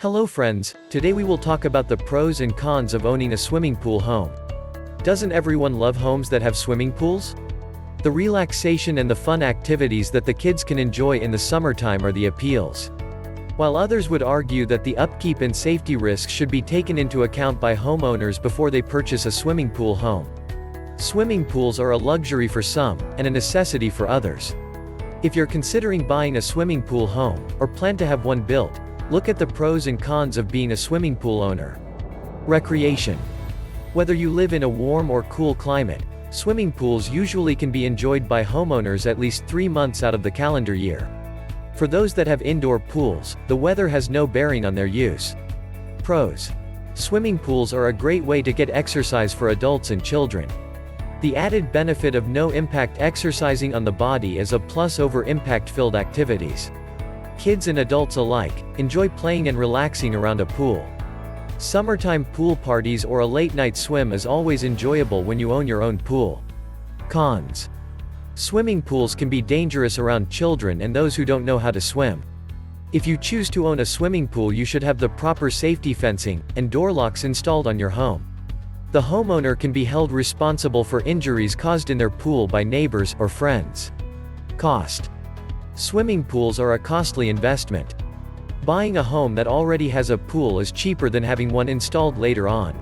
Hello friends, today we will talk about the pros and cons of owning a swimming pool home. Doesn't everyone love homes that have swimming pools? The relaxation and the fun activities that the kids can enjoy in the summertime are the appeals. While others would argue that the upkeep and safety risks should be taken into account by homeowners before they purchase a swimming pool home. Swimming pools are a luxury for some, and a necessity for others. If you're considering buying a swimming pool home, or plan to have one built, look at the pros and cons of being a swimming pool owner. Recreation. Whether you live in a warm or cool climate, swimming pools usually can be enjoyed by homeowners at least 3 months out of the calendar year. For those that have indoor pools, the weather has no bearing on their use. Pros. Swimming pools are a great way to get exercise for adults and children. The added benefit of no impact exercising on the body is a plus over impact-filled activities. Kids and adults alike enjoy playing and relaxing around a pool. Summertime pool parties or a late-night swim is always enjoyable when you own your own pool. Cons. Swimming pools can be dangerous around children and those who don't know how to swim. If you choose to own a swimming pool, you should have the proper safety fencing and door locks installed on your home. The homeowner can be held responsible for injuries caused in their pool by neighbors or friends. Cost. Swimming pools are a costly investment. Buying a home that already has a pool is cheaper than having one installed later on.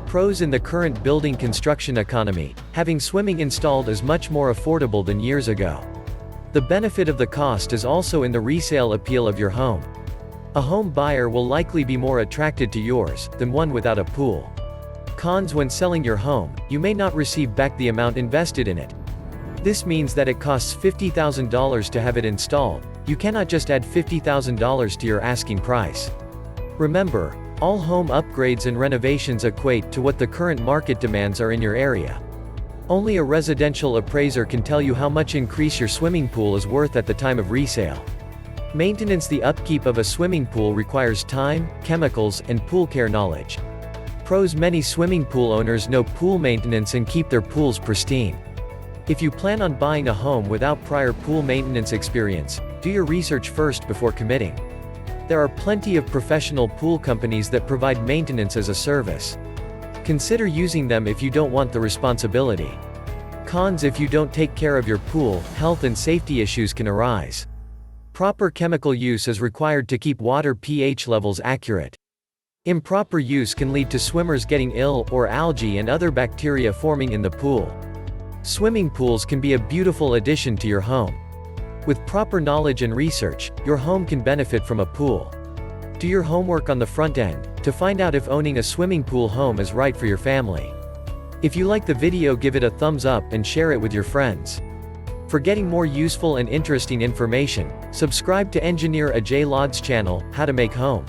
Pros. In the current building construction economy, having swimming installed is much more affordable than years ago. The benefit of the cost is also in the resale appeal of your home. A home buyer will likely be more attracted to yours than one without a pool. Cons. When selling your home, you may not receive back the amount invested in it. This means that it costs $50,000 to have it installed. You cannot just add $50,000 to your asking price. Remember, all home upgrades and renovations equate to what the current market demands are in your area. Only a residential appraiser can tell you how much increase your swimming pool is worth at the time of resale. Maintenance. The upkeep of a swimming pool requires time, chemicals, and pool care knowledge. Pros. Many swimming pool owners know pool maintenance and keep their pools pristine. If you plan on buying a home without prior pool maintenance experience, do your research first before committing. There are plenty of professional pool companies that provide maintenance as a service. Consider using them if you don't want the responsibility. Cons. If you don't take care of your pool, health and safety issues can arise. Proper chemical use is required to keep water pH levels accurate. Improper use can lead to swimmers getting ill or algae and other bacteria forming in the pool. Swimming pools can be a beautiful addition to your home. With proper knowledge and research, your home can benefit from a pool. Do your homework on the front end to find out if owning a swimming pool home is right for your family. If you like the video, give it a thumbs up and share it with your friends. For getting more useful and interesting information, subscribe to Engineer Ajay Lod's channel, How to Make Home.